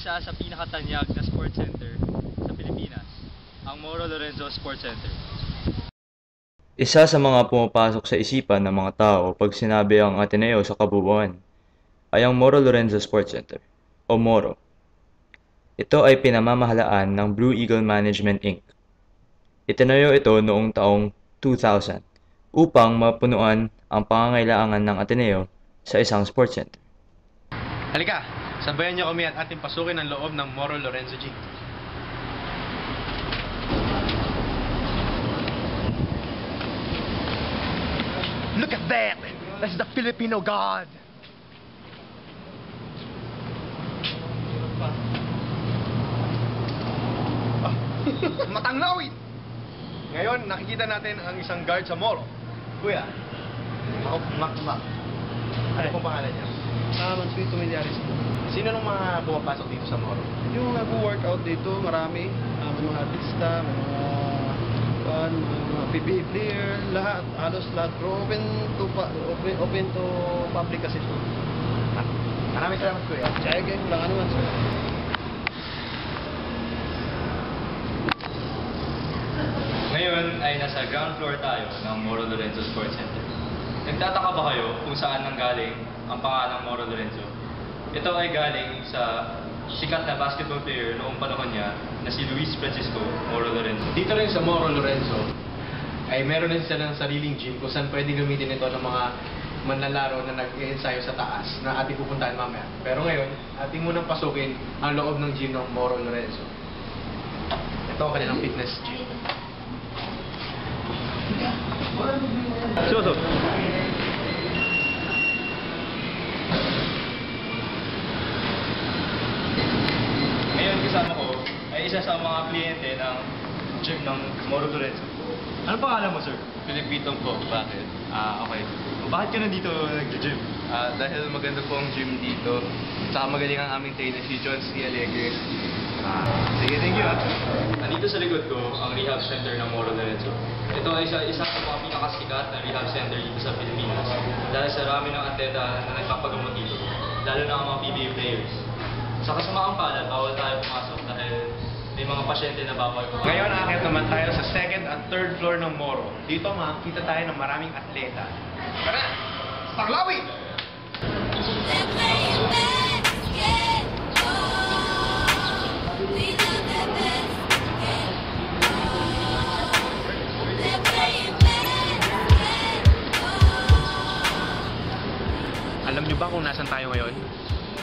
isa sa pinakatanyag na sports center sa Pilipinas, ang Moro Lorenzo Sports Center. Isa sa mga pumapasok sa isipan ng mga tao pag sinabi ang Ateneo sa kabuuan ay ang Moro Lorenzo Sports Center o Moro. Ito ay pinamamahalaan ng Blue Eagle Management Inc. Itinayo ito noong taong 2000 upang mapunuan ang pangangailangan ng Ateneo sa isang sports center. Halika, sabayan niyo kami at ating pasukin ang loob ng Moro Lorenzo Gym. Look at that! That's the Filipino God! Matanglawin! Ngayon, nakikita natin ang isang guard sa Moro. Kuya, Mac. Ano pong pangalan niya? Mansueto Mediaris. Sino nung mga pumapasok dito sa Moro? Yung nag-workout dito, marami. May mga artista, may mga PBA player, lahat, halos lahat. Pero open to public kasi ito. Maraming salamat, Kuya. Sige, wala ka naman, sir. Ngayon ay nasa ground floor tayo ng Moro Lorenzo Sports Center. Nagtataka ba kayo kung saan nanggaling ang pangalang Moro Lorenzo? Ito ay galing sa sikat na basketball player noong panahon niya na si Luis Francisco Moro Lorenzo. Dito rin sa Moro Lorenzo, ay meron din silang sariling gym kung saan pwede gamitin ito ng mga manlalaro na nag-i-ensayo sa taas na ating pupuntahan mamaya. Pero ngayon, ating munang pasukin ang loob ng gym ng Moro Lorenzo. Ito ang kanilang fitness gym. Suso! Ngayon kasama ko ay isa sa mga kliyente ng gym ng Moro Lorenzo. Ano pangalan mo, sir? Pilipitong po. Bakit? Okay. Bakit ka nandito nag-gym? Dahil maganda po ang gym dito. Tsaka magaling ang aming trainer si John C. Alegre. Sige, thank you. Nandito sa likod ko ang rehab center ng Moro Lorenzo. Ito ay isa sa mga pinakasikat na rehab center dito sa Pilipinas dahil sa rami ng atleta na nagpapagamot dito, lalo na ang mga PBA players. Sa kasamaang palad, bawal tayo pumasok dahil may mga pasyente na bawal pumasok. Ngayon, aakit naman tayo sa second at third floor ng Moro. Dito makikita tayo ng maraming atleta. Tara! Tanglawin! Alam niyo ba kung nasan tayo ngayon?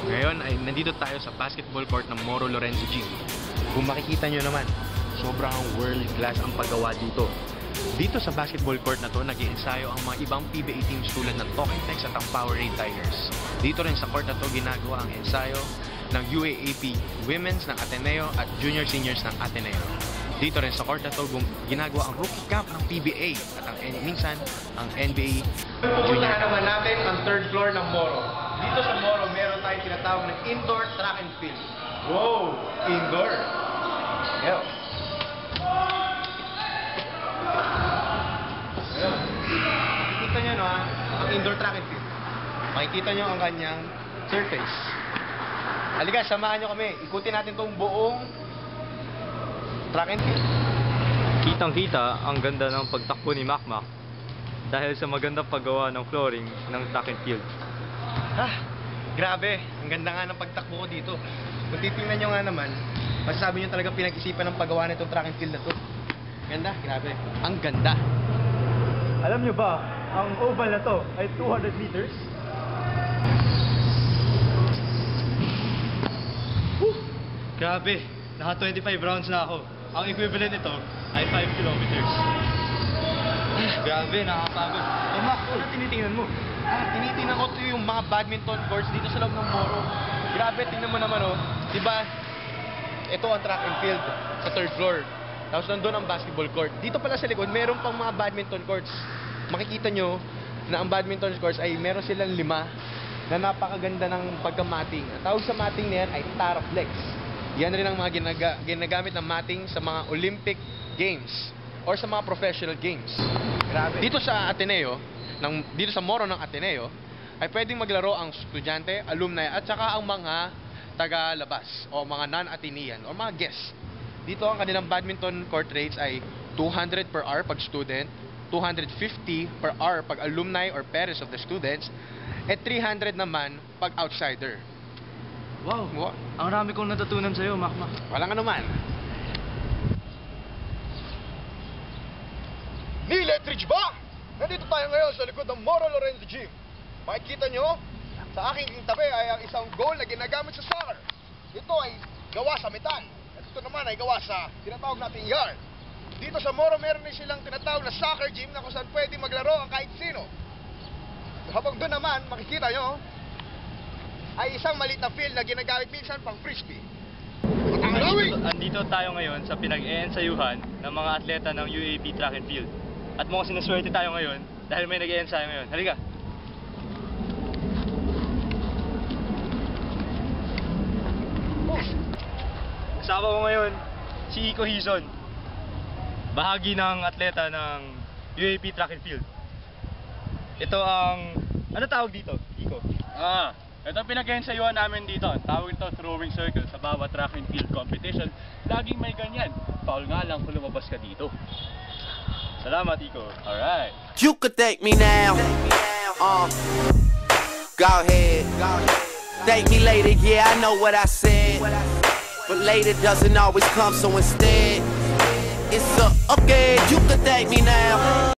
Ngayon ay nandito tayo sa basketball court ng Moro Lorenzo Gym. Kung makikita niyo naman, sobrang world class ang paggawa dito. Dito sa basketball court na to, nag-iensayo ang mga ibang PBA teams tulad ng Talking Tex at ang Powerade Tigers. Dito rin sa court na to, ginagawa ang ensayo ng UAAP Women's ng Ateneo at Junior Seniors ng Ateneo. Dito rin sa court na to, ginagawa ang rookie camp ng PBA at minsan ang NBA Junior. Pupuntahan naman natin ang third floor ng Moro. Dito sa Moro, meron tayong tinatawag na indoor track and field. Wow! Indoor! Yeah. Makikita nyo no, ang indoor track and field. Makikita nyo ang kanyang surface. Halika, samahan nyo kami. Ikutin natin tong buong track and field. Kitang-kita ang ganda ng pagtakbo ni Macmac dahil sa magandang paggawa ng flooring ng track and field. Grabe, ang ganda nga ng pagtakbo ko dito. Kung titingnan nyo nga naman, masasabi nyo talaga pinag-isipan ng paggawa nitong track and field na to. Ganda, grabe. Ang ganda. Alam nyo ba, ang oval na to ay 200 meters? Grabe, naka 25 rounds na ako. Ang equivalent nito ay 5 kilometers. Grabe, nakakapagod. Mac, ano tinitingnan mo? Tinitingnan ko to yung mga badminton courts dito sa loob ng Moro. Grabe, tingnan mo naman oh. Diba, ito ang track and field sa third floor. Tapos nandun ang basketball court. Dito pala sa likod, meron pang mga badminton courts. Makikita nyo na ang badminton courts ay meron silang 5 na napakaganda ng pagka-matting. Ang tawag sa matting na yan ay Taraflex. Yan rin ang mga ginagamit ng matting sa mga Olympic Games or sa mga professional games. Grabe. Dito sa Ateneo, dito sa Moro ng Ateneo, ay pwedeng maglaro ang estudyante, alumni, at saka ang mga taga-labas o mga non-Atenean o mga guests. Dito ang kanilang badminton court rates ay 200 per hour pag student, 250 per hour pag alumni or parents of the students, at 300 naman pag outsider. Wow, Wa- ang rami kong natutunan sa'yo, Makmak. Walang anuman. Niletridge ba? Nandito tayo ngayon sa likod ng Moro Lorenzo Gym. Makikita nyo, sa aking tabi ay ang isang goal na ginagamit sa soccer. Ito ay gawa sa metal. At ito naman ay gawa sa tinatawag nating yard. Dito sa Moro meron din silang tinatawag na soccer gym na kung saan pwede maglaro ang kahit sino. Habang doon naman, makikita nyo, ay isang maliit na field na ginagamit minsan pang frisbee. Ang gawin! Andito tayo ngayon sa pinag-eensayuhan ng mga atleta ng UAP Track and Field. At mukhang sinaswerte tayo ngayon dahil may nag-eensayo ngayon. Halika! Kasama ko ngayon si Iko Hizon, bahagi ng atleta ng UAP Track and Field. Ito ang... Ano tawag dito, Iko? Ito ang pinag-ensayuhan namin dito. Ang tawag ito throwing circle sa bawat track and field competition. Laging may ganyan. Foul nga lang kung lumabas ka dito. Salamat, Iko. Alright. You could thank me now. Go ahead. Thank me later, yeah, I know what I said. But later doesn't always come, so instead, it's okay, you could thank me now.